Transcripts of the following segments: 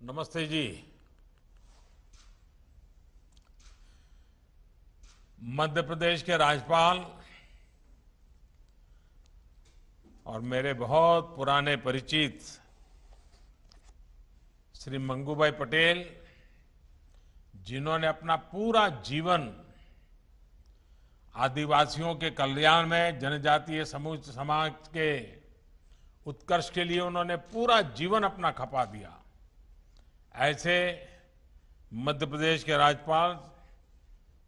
नमस्ते जी। मध्य प्रदेश के राज्यपाल और मेरे बहुत पुराने परिचित श्री मंगूभाई पटेल, जिन्होंने अपना पूरा जीवन आदिवासियों के कल्याण में, जनजातीय समूह समाज के उत्कर्ष के लिए उन्होंने पूरा जीवन अपना खपा दिया, ऐसे मध्य प्रदेश के राज्यपाल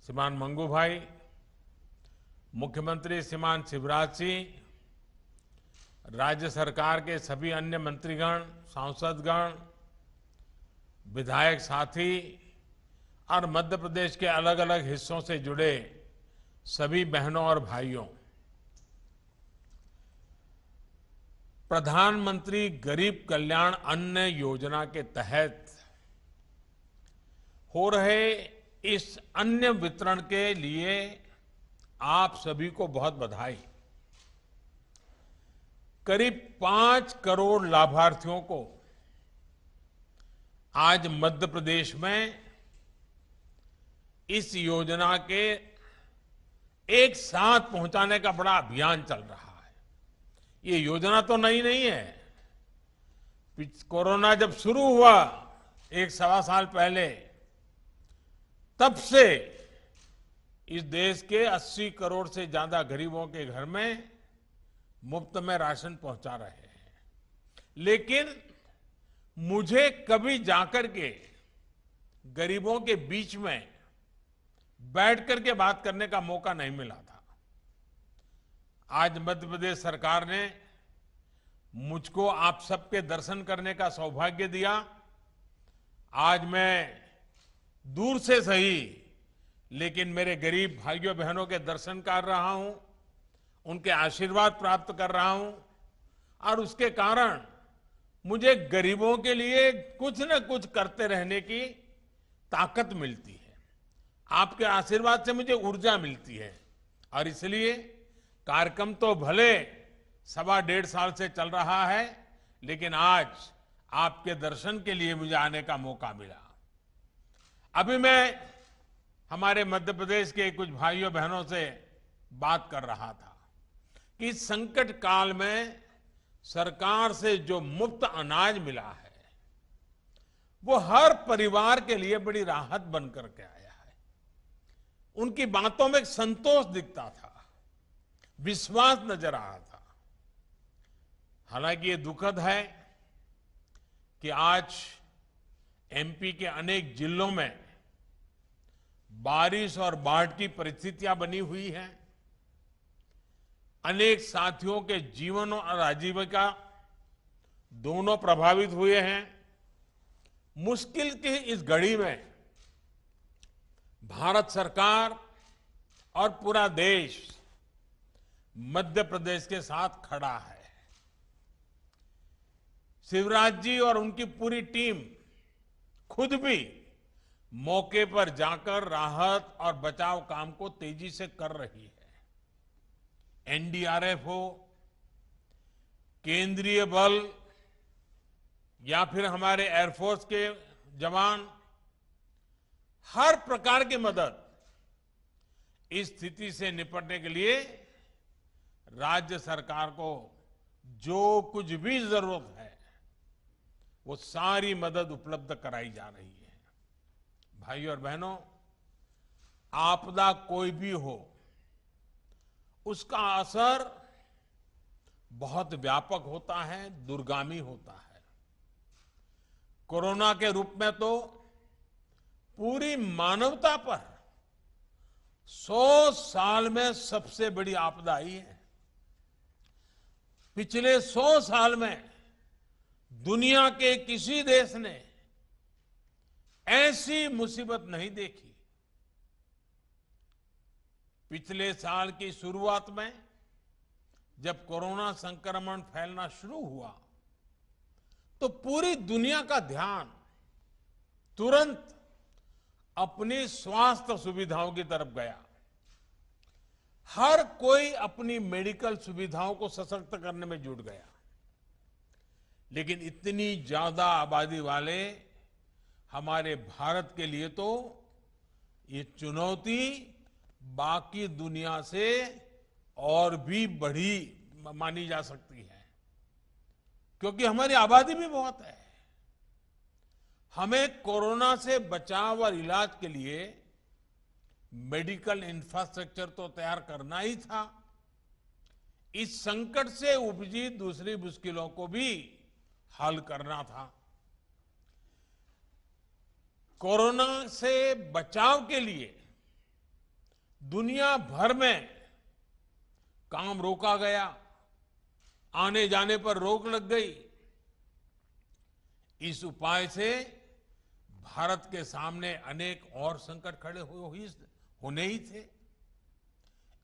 श्रीमान मंगूभाई, मुख्यमंत्री श्रीमान शिवराज सिंह, राज्य सरकार के सभी अन्य मंत्रीगण, सांसदगण, विधायक साथी और मध्य प्रदेश के अलग अलग हिस्सों से जुड़े सभी बहनों और भाइयों, प्रधानमंत्री गरीब कल्याण अन्न योजना के तहत हो रहे इस अन्न वितरण के लिए आप सभी को बहुत बधाई। करीब 5 करोड़ लाभार्थियों को आज मध्य प्रदेश में इस योजना के एक साथ पहुंचाने का बड़ा अभियान चल रहा है। ये योजना तो नई नहीं है। कोरोना जब शुरू हुआ 1-1.25 साल पहले, तब से इस देश के 80 करोड़ से ज्यादा गरीबों के घर में मुफ्त में राशन पहुंचा रहे हैं। लेकिन मुझे कभी जाकर के गरीबों के बीच में बैठ करके बात करने का मौका नहीं मिला था। आज मध्य प्रदेश सरकार ने मुझको आप सबके दर्शन करने का सौभाग्य दिया। आज मैं दूर से सही, लेकिन मेरे गरीब भाइयों बहनों के दर्शन कर रहा हूं, उनके आशीर्वाद प्राप्त कर रहा हूं, और उसके कारण मुझे गरीबों के लिए कुछ न कुछ करते रहने की ताकत मिलती है। आपके आशीर्वाद से मुझे ऊर्जा मिलती है, और इसलिए कार्यक्रम तो भले 1.25 साल से चल रहा है, लेकिन आज आपके दर्शन के लिए मुझे आने का मौका मिला। अभी मैं हमारे मध्य प्रदेश के कुछ भाइयों बहनों से बात कर रहा था कि इस संकट काल में सरकार से जो मुफ्त अनाज मिला है, वो हर परिवार के लिए बड़ी राहत बन करके आया है। उनकी बातों में एक संतोष दिखता था, विश्वास नजर आ रहा था। हालांकि ये दुखद है कि आज एमपी के अनेक जिलों में बारिश और बाढ़ की परिस्थितियां बनी हुई हैं। अनेक साथियों के जीवन और आजीविका दोनों प्रभावित हुए हैं। मुश्किल की इस घड़ी में भारत सरकार और पूरा देश मध्य प्रदेश के साथ खड़ा है। शिवराज जी और उनकी पूरी टीम खुद भी मौके पर जाकर राहत और बचाव काम को तेजी से कर रही है। एनडीआरएफ हो, केंद्रीय बल या फिर हमारे एयरफोर्स के जवान, हर प्रकार की मदद इस स्थिति से निपटने के लिए राज्य सरकार को जो कुछ भी जरूरत है, वो सारी मदद उपलब्ध कराई जा रही है। भाइयों और बहनों, आपदा कोई भी हो, उसका असर बहुत व्यापक होता है, दूरगामी होता है। कोरोना के रूप में तो पूरी मानवता पर 100 साल में सबसे बड़ी आपदा आई है। पिछले 100 साल में दुनिया के किसी देश ने ऐसी मुसीबत नहीं देखी। पिछले साल की शुरुआत में जब कोरोना संक्रमण फैलना शुरू हुआ, तो पूरी दुनिया का ध्यान तुरंत अपनी स्वास्थ्य सुविधाओं की तरफ गया। हर कोई अपनी मेडिकल सुविधाओं को सशक्त करने में जुट गया। लेकिन इतनी ज्यादा आबादी वाले हमारे भारत के लिए तो ये चुनौती बाकी दुनिया से और भी बड़ी मानी जा सकती है, क्योंकि हमारी आबादी भी बहुत है। हमें कोरोना से बचाव और इलाज के लिए मेडिकल इंफ्रास्ट्रक्चर तो तैयार करना ही था। इस संकट से उपजी दूसरी मुश्किलों को भी हल करना था। कोरोना से बचाव के लिए दुनिया भर में काम रोका गया, आने जाने पर रोक लग गई। इस उपाय से भारत के सामने अनेक और संकट खड़े होने ही थे।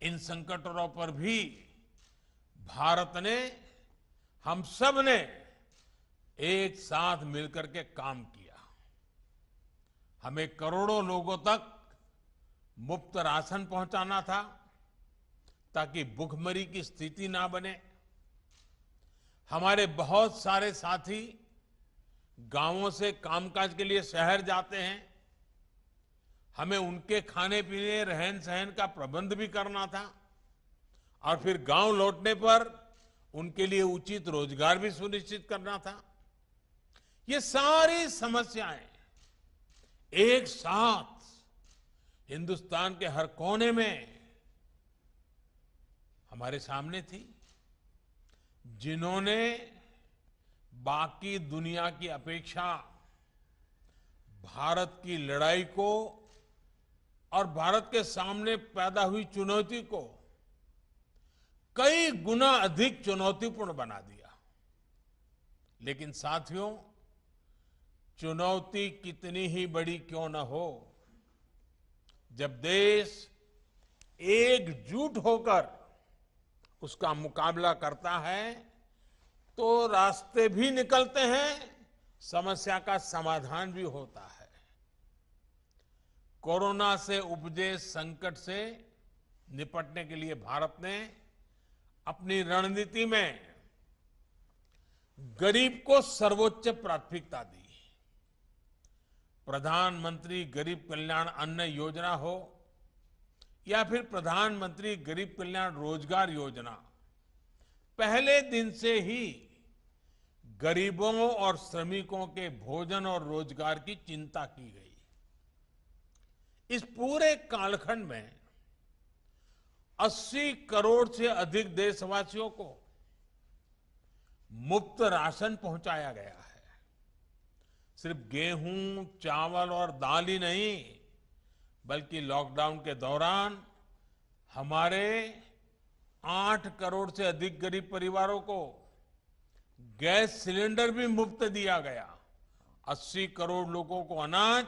इन संकटों पर भी भारत ने, हम सब ने एक साथ मिलकर के काम किया। हमें करोड़ों लोगों तक मुफ्त राशन पहुंचाना था ताकि भुखमरी की स्थिति ना बने। हमारे बहुत सारे साथी गांवों से कामकाज के लिए शहर जाते हैं। हमें उनके खाने पीने, रहन सहन का प्रबंध भी करना था और फिर गांव लौटने पर उनके लिए उचित रोजगार भी सुनिश्चित करना था। ये सारी समस्याएं एक साथ हिंदुस्तान के हर कोने में हमारे सामने थी, जिन्होंने बाकी दुनिया की अपेक्षा भारत की लड़ाई को और भारत के सामने पैदा हुई चुनौती को कई गुना अधिक चुनौतीपूर्ण बना दिया। लेकिन साथियों, चुनौती कितनी ही बड़ी क्यों न हो, जब देश एकजुट होकर उसका मुकाबला करता है तो रास्ते भी निकलते हैं, समस्या का समाधान भी होता है। कोरोना से उपजे संकट से निपटने के लिए भारत ने अपनी रणनीति में गरीब को सर्वोच्च प्राथमिकता दी। प्रधानमंत्री गरीब कल्याण अन्न योजना हो या फिर प्रधानमंत्री गरीब कल्याण रोजगार योजना, पहले दिन से ही गरीबों और श्रमिकों के भोजन और रोजगार की चिंता की गई। इस पूरे कालखंड में 80 करोड़ से अधिक देशवासियों को मुफ्त राशन पहुंचाया गया है। सिर्फ गेहूं, चावल और दाल ही नहीं, बल्कि लॉकडाउन के दौरान हमारे 8 करोड़ से अधिक गरीब परिवारों को गैस सिलेंडर भी मुफ्त दिया गया। 80 करोड़ लोगों को अनाज,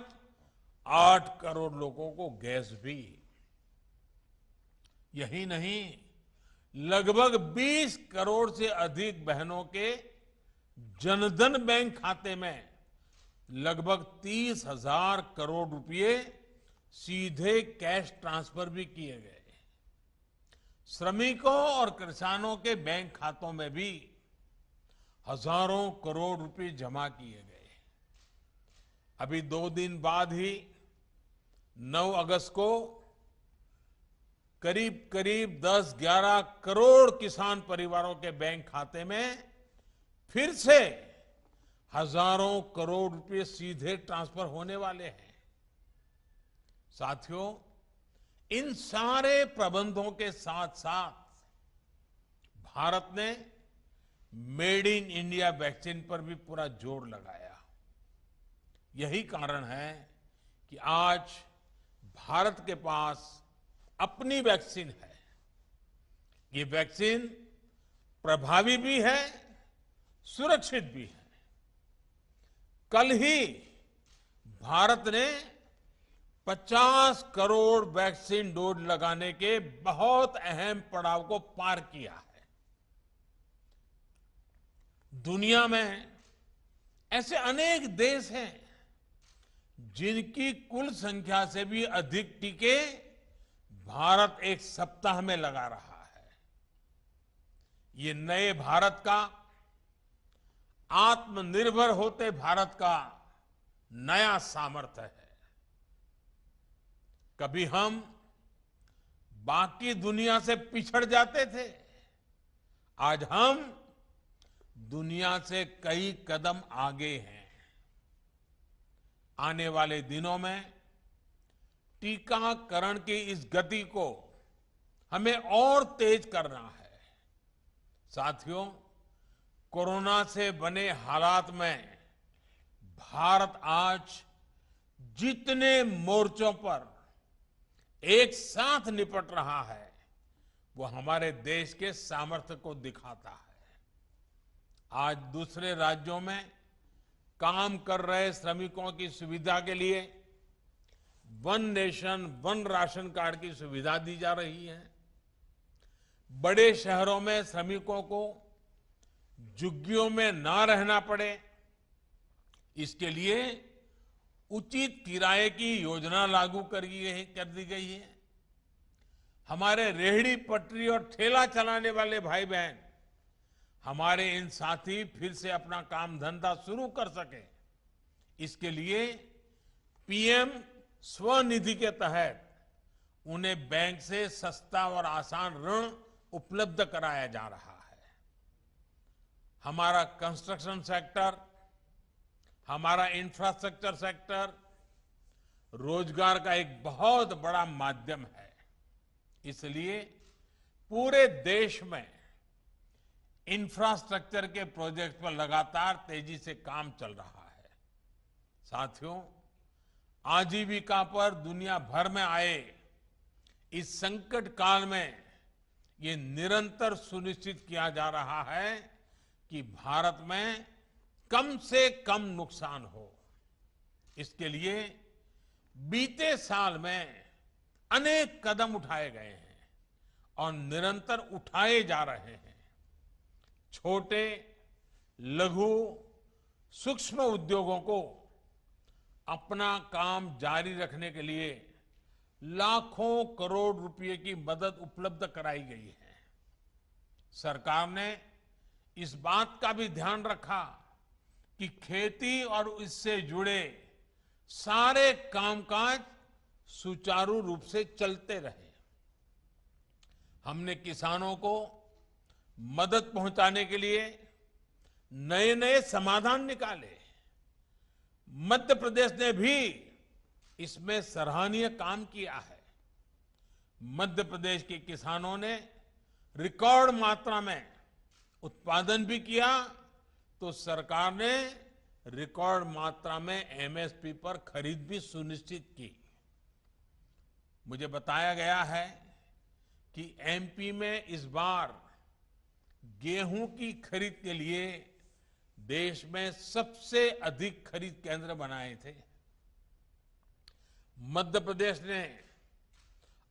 8 करोड़ लोगों को गैस भी। यही नहीं, लगभग 20 करोड़ से अधिक बहनों के जनधन बैंक खाते में लगभग 30,000 करोड़ रुपए सीधे कैश ट्रांसफर भी किए गए। श्रमिकों और किसानों के बैंक खातों में भी हजारों करोड़ रुपए जमा किए गए। अभी 2 दिन बाद ही 9 अगस्त को करीब करीब 10-11 करोड़ किसान परिवारों के बैंक खाते में फिर से हजारों करोड़ रुपए सीधे ट्रांसफर होने वाले हैं। साथियों, इन सारे प्रबंधों के साथ साथ भारत ने मेड इन इंडिया वैक्सीन पर भी पूरा जोर लगाया। यही कारण है कि आज भारत के पास अपनी वैक्सीन है। ये वैक्सीन प्रभावी भी है, सुरक्षित भी है। कल ही भारत ने 50 करोड़ वैक्सीन डोज लगाने के बहुत अहम पड़ाव को पार किया है। दुनिया में ऐसे अनेक देश हैं जिनकी कुल संख्या से भी अधिक टीके भारत एक सप्ताह में लगा रहा है। ये नए भारत का, आत्मनिर्भर होते भारत का नया सामर्थ्य है। कभी हम बाकी दुनिया से पिछड़ जाते थे, आज हम दुनिया से कई कदम आगे हैं। आने वाले दिनों में टीकाकरण की इस गति को हमें और तेज करना है। साथियों, कोरोना से बने हालात में भारत आज जितने मोर्चों पर एक साथ निपट रहा है, वो हमारे देश के सामर्थ्य को दिखाता है। आज दूसरे राज्यों में काम कर रहे श्रमिकों की सुविधा के लिए one nation one ration card की सुविधा दी जा रही है। बड़े शहरों में श्रमिकों को झुग्गियों में ना रहना पड़े, इसके लिए उचित किराए की योजना लागू कर दी गई है। हमारे रेहड़ी पटरी और ठेला चलाने वाले भाई बहन, हमारे इन साथी फिर से अपना काम धंधा शुरू कर सके, इसके लिए पीएम स्वनिधि के तहत उन्हें बैंक से सस्ता और आसान ऋण उपलब्ध कराया जा रहा है। हमारा कंस्ट्रक्शन सेक्टर, हमारा इंफ्रास्ट्रक्चर सेक्टर रोजगार का एक बहुत बड़ा माध्यम है। इसलिए पूरे देश में इंफ्रास्ट्रक्चर के प्रोजेक्ट पर लगातार तेजी से काम चल रहा है। साथियों, आजीविका पर दुनिया भर में आए इस संकट काल में ये निरंतर सुनिश्चित किया जा रहा है कि भारत में कम से कम नुकसान हो। इसके लिए बीते साल में अनेक कदम उठाए गए हैं और निरंतर उठाए जा रहे हैं। छोटे, लघु, सूक्ष्म उद्योगों को अपना काम जारी रखने के लिए लाखों करोड़ रुपए की मदद उपलब्ध कराई गई है। सरकार ने इस बात का भी ध्यान रखा कि खेती और इससे जुड़े सारे कामकाज सुचारू रूप से चलते रहे। हमने किसानों को मदद पहुंचाने के लिए नए नए समाधान निकाले। मध्य प्रदेश ने भी इसमें सराहनीय काम किया है। मध्य प्रदेश के किसानों ने रिकॉर्ड मात्रा में उत्पादन भी किया, तो सरकार ने रिकॉर्ड मात्रा में एमएसपी पर खरीद भी सुनिश्चित की। मुझे बताया गया है कि एमपी में इस बार गेहूं की खरीद के लिए देश में सबसे अधिक खरीद केंद्र बनाए थे। मध्य प्रदेश ने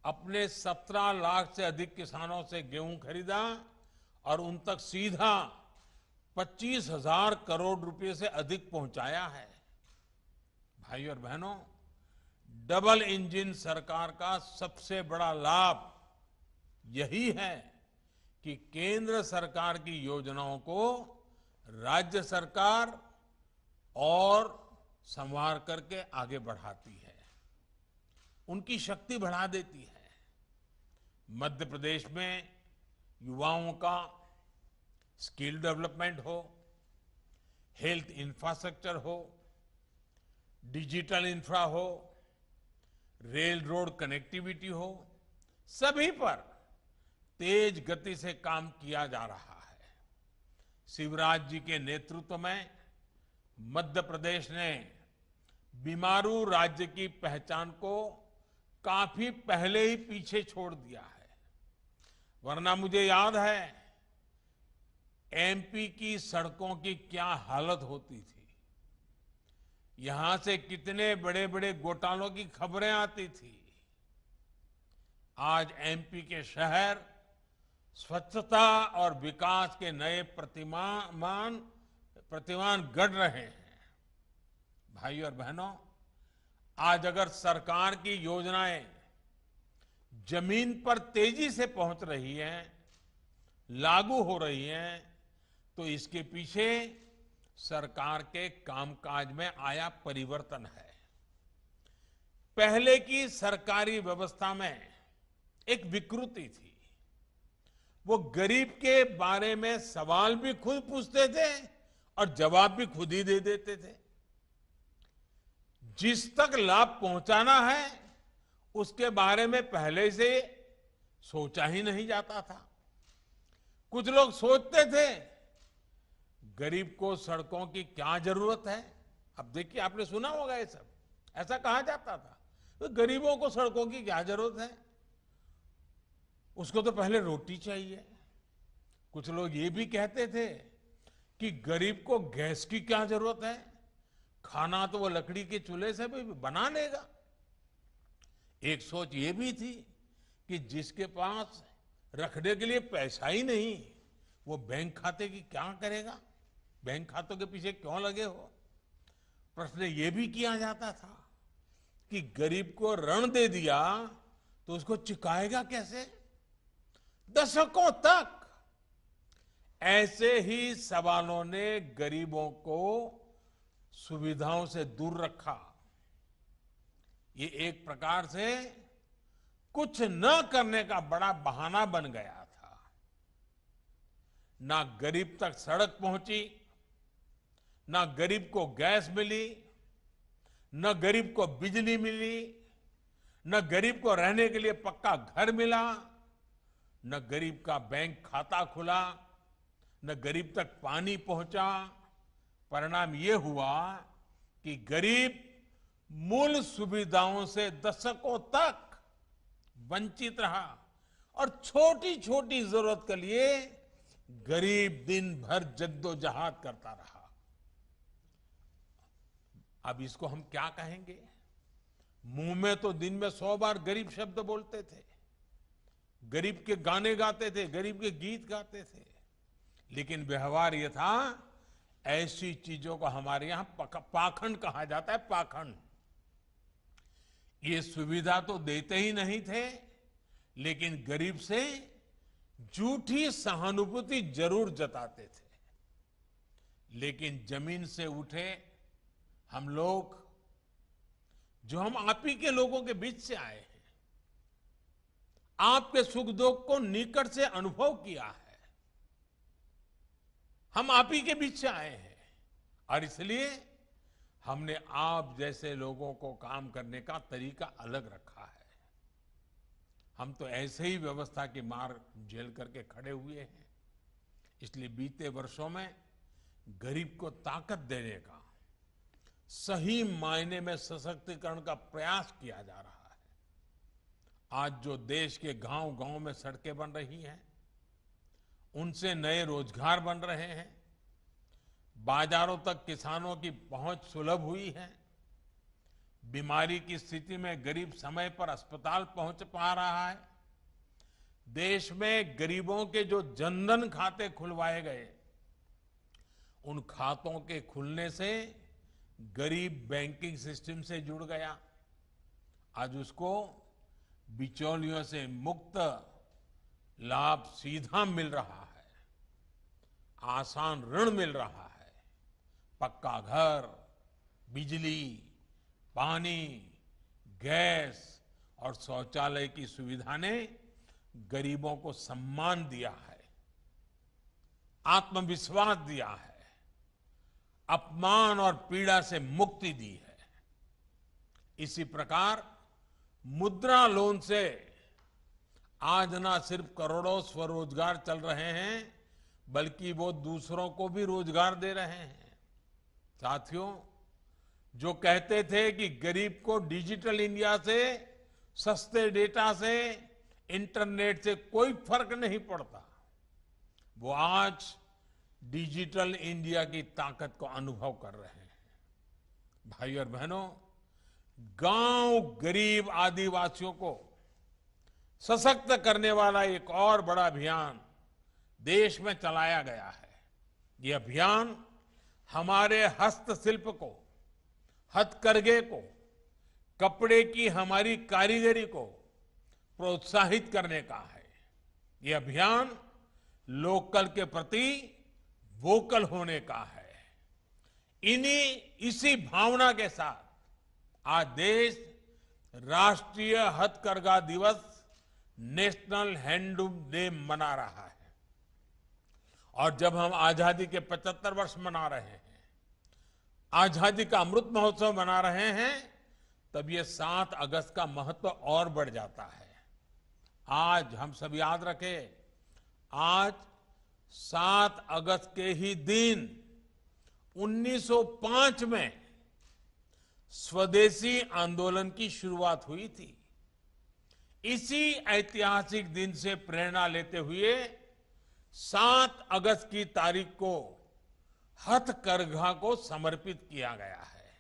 अपने 17 लाख से अधिक किसानों से गेहूं खरीदा और उन तक सीधा 25,000 करोड़ रुपए से अधिक पहुंचाया है। भाई और बहनों, डबल इंजन सरकार का सबसे बड़ा लाभ यही है कि केंद्र सरकार की योजनाओं को राज्य सरकार और संवार करके आगे बढ़ाती है, उनकी शक्ति बढ़ा देती है। मध्य प्रदेश में युवाओं का स्किल डेवलपमेंट हो, हेल्थ इंफ्रास्ट्रक्चर हो, डिजिटल इंफ्रा हो, रेल रोड कनेक्टिविटी हो, सभी पर तेज गति से काम किया जा रहा है। शिवराज जी के नेतृत्व में मध्य प्रदेश ने बीमारू राज्य की पहचान को काफी पहले ही पीछे छोड़ दिया है। वरना मुझे याद है एमपी की सड़कों की क्या हालत होती थी। यहां से कितने बड़े बड़े घोटालों की खबरें आती थी। आज एमपी के शहर स्वच्छता और विकास के नए प्रतिमान गढ़ रहे हैं। भाई और बहनों, आज अगर सरकार की योजनाएं जमीन पर तेजी से पहुंच रही हैं, लागू हो रही हैं, तो इसके पीछे सरकार के कामकाज में आया परिवर्तन है। पहले की सरकारी व्यवस्था में एक विकृति थी। वो गरीब के बारे में सवाल भी खुद पूछते थे और जवाब भी खुद ही दे देते थे। जिस तक लाभ पहुंचाना है उसके बारे में पहले से सोचा ही नहीं जाता था। कुछ लोग सोचते थे गरीब को सड़कों की क्या जरूरत है। अब देखिए, आपने सुना होगा ये सब, ऐसा कहा जाता था तो गरीबों को सड़कों की क्या जरूरत है, उसको तो पहले रोटी चाहिए। कुछ लोग ये भी कहते थे कि गरीब को गैस की क्या जरूरत है, खाना तो वो लकड़ी के चूल्हे से भी बना लेगा। एक सोच ये भी थी कि जिसके पास रखने के लिए पैसा ही नहीं, वो बैंक खाते की क्या करेगा, बैंक खातों के पीछे क्यों लगे हो। प्रश्न ये भी किया जाता था कि गरीब को ऋण दे दिया तो उसको चुकाएगा कैसे। दशकों तक ऐसे ही सवालों ने गरीबों को सुविधाओं से दूर रखा। ये एक प्रकार से कुछ न करने का बड़ा बहाना बन गया था। ना गरीब तक सड़क पहुंची, ना गरीब को गैस मिली, न गरीब को बिजली मिली, न गरीब को रहने के लिए पक्का घर मिला, न गरीब का बैंक खाता खुला, न गरीब तक पानी पहुंचा। परिणाम ये हुआ कि गरीब मूल सुविधाओं से दशकों तक वंचित रहा और छोटी छोटी जरूरत के लिए गरीब दिन भर जद्दोजहद करता रहा। अब इसको हम क्या कहेंगे। मुंह में तो दिन में 100 बार गरीब शब्द बोलते थे, गरीब के गाने गाते थे, गरीब के गीत गाते थे, लेकिन व्यवहार ये था, ऐसी चीजों को हमारे यहां पाखंड कहा जाता है। पाखंड। ये सुविधा तो देते ही नहीं थे, लेकिन गरीब से झूठी सहानुभूति जरूर जताते थे। लेकिन जमीन से उठे हम लोग, जो हम आप ही के लोगों के बीच से आए हैं, आपके सुख दुख को निकट से अनुभव किया है, हम आप ही के बीच से आए हैं और इसलिए हमने आप जैसे लोगों को काम करने का तरीका अलग रखा है। हम तो ऐसे ही व्यवस्था की मार झेल करके खड़े हुए हैं। इसलिए बीते वर्षों में गरीब को ताकत देने का, सही मायने में सशक्तिकरण का प्रयास किया जा रहा है। आज जो देश के गांव-गांव में सड़कें बन रही हैं, उनसे नए रोजगार बन रहे हैं, बाजारों तक किसानों की पहुंच सुलभ हुई है, बीमारी की स्थिति में गरीब समय पर अस्पताल पहुंच पा रहा है। देश में गरीबों के जो जनधन खाते खुलवाए गए, उन खातों के खुलने से गरीब बैंकिंग सिस्टम से जुड़ गया। आज उसको बिचौलियों से मुक्त लाभ सीधा मिल रहा है, आसान ऋण मिल रहा है, पक्का घर, बिजली, पानी, गैस और शौचालय की सुविधा ने गरीबों को सम्मान दिया है, आत्मविश्वास दिया है, अपमान और पीड़ा से मुक्ति दी है। इसी प्रकार मुद्रा लोन से आज ना सिर्फ करोड़ों स्वरोजगार चल रहे हैं, बल्कि वो दूसरों को भी रोजगार दे रहे हैं। साथियों, जो कहते थे कि गरीब को डिजिटल इंडिया से, सस्ते डेटा से, इंटरनेट से कोई फर्क नहीं पड़ता, वो आज डिजिटल इंडिया की ताकत को अनुभव कर रहे हैं। भाई और बहनों, गांव गरीब आदिवासियों को सशक्त करने वाला एक और बड़ा अभियान देश में चलाया गया है। ये अभियान हमारे हस्तशिल्प को, हथकरघे को, कपड़े की हमारी कारीगरी को प्रोत्साहित करने का है। ये अभियान लोकल के प्रति वोकल होने का है। इसी भावना के साथ आज देश राष्ट्रीय हथकरघा दिवस, नेशनल हैंडलूम डे मना रहा है। और जब हम आजादी के 75 वर्ष मना रहे हैं, आजादी का अमृत महोत्सव मना रहे हैं, तब ये 7 अगस्त का महत्व और बढ़ जाता है। आज हम सब याद रखें, आज 7 अगस्त के ही दिन 1905 में स्वदेशी आंदोलन की शुरुआत हुई थी। इसी ऐतिहासिक दिन से प्रेरणा लेते हुए 7 अगस्त की तारीख को हथकरघा को समर्पित किया गया है।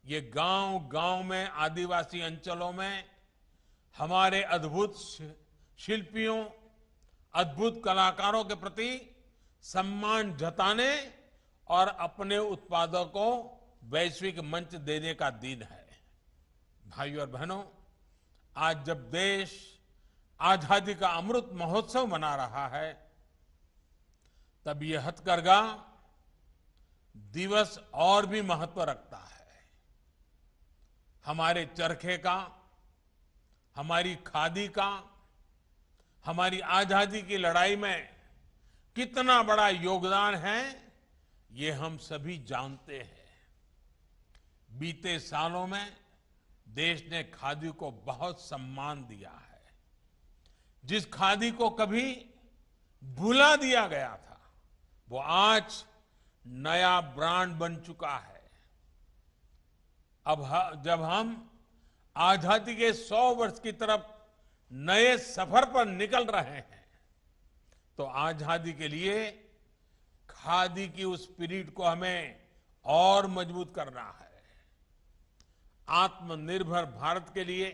ये गांव-गांव में, आदिवासी अंचलों में हमारे अद्भुत शिल्पियों, अद्भुत कलाकारों के प्रति सम्मान जताने और अपने उत्पादों को वैश्विक मंच देने का दिन है। भाइयों और बहनों, आज जब देश आजादी का अमृत महोत्सव मना रहा है, तब ये हथकरघा दिवस और भी महत्व रखता है। हमारे चरखे का, हमारी खादी का, हमारी आजादी की लड़ाई में कितना बड़ा योगदान है, ये हम सभी जानते हैं। बीते सालों में देश ने खादी को बहुत सम्मान दिया है। जिस खादी को कभी भुला दिया गया था, वो आज नया ब्रांड बन चुका है। अब जब हम आजादी के 100 वर्ष की तरफ नए सफर पर निकल रहे हैं, तो आजादी के लिए खादी की उस स्पिरिट को हमें और मजबूत करना है। आत्मनिर्भर भारत के लिए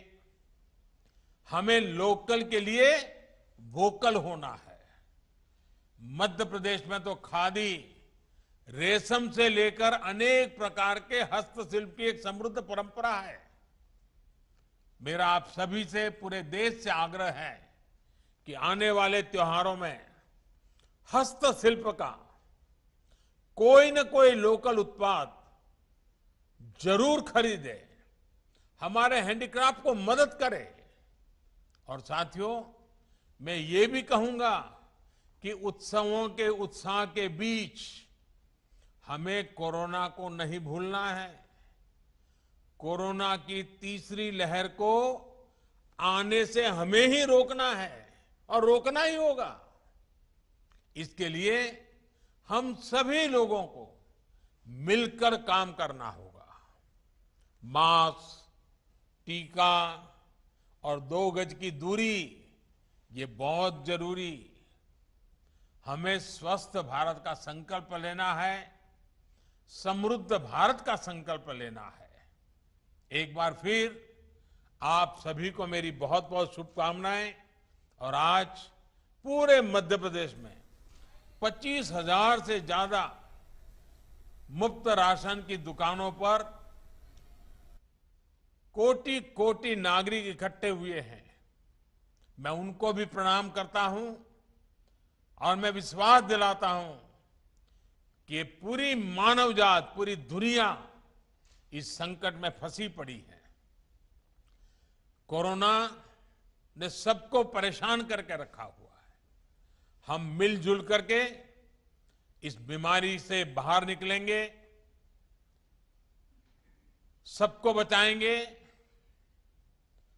हमें लोकल के लिए वोकल होना है। मध्य प्रदेश में तो खादी रेशम से लेकर अनेक प्रकार के हस्तशिल्प की एक समृद्ध परंपरा है। मेरा आप सभी से, पूरे देश से आग्रह है कि आने वाले त्योहारों में हस्तशिल्प का कोई न कोई लोकल उत्पाद जरूर खरीदे, हमारे हैंडीक्राफ्ट को मदद करे। और साथियों, मैं ये भी कहूंगा कि उत्सवों के उत्साह के बीच हमें कोरोना को नहीं भूलना है। कोरोना की तीसरी लहर को आने से हमें ही रोकना है और रोकना ही होगा। इसके लिए हम सभी लोगों को मिलकर काम करना होगा। मास्क, टीका और 2 गज की दूरी, ये बहुत जरूरी। हमें स्वस्थ भारत का संकल्प लेना है, समृद्ध भारत का संकल्प लेना है। एक बार फिर आप सभी को मेरी बहुत बहुत शुभकामनाएं। और आज पूरे मध्य प्रदेश में 25,000 से ज्यादा मुफ्त राशन की दुकानों पर कोटि कोटि नागरिक इकट्ठे हुए हैं। मैं उनको भी प्रणाम करता हूं और मैं विश्वास दिलाता हूं कि पूरी मानव जात, पूरी दुनिया इस संकट में फंसी पड़ी है। कोरोना ने सबको परेशान करके रखा हुआ है। हम मिलजुल करके इस बीमारी से बाहर निकलेंगे, सबको बचाएंगे,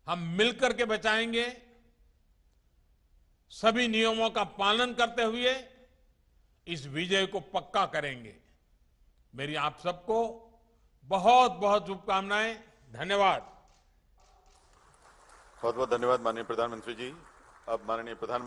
हम मिलकर के बचाएंगे। सभी नियमों का पालन करते हुए इस विजय को पक्का करेंगे। मेरी आप सबको बहुत बहुत शुभकामनाएं। धन्यवाद। बहुत बहुत धन्यवाद माननीय प्रधानमंत्री जी। अब माननीय प्रधानमंत्री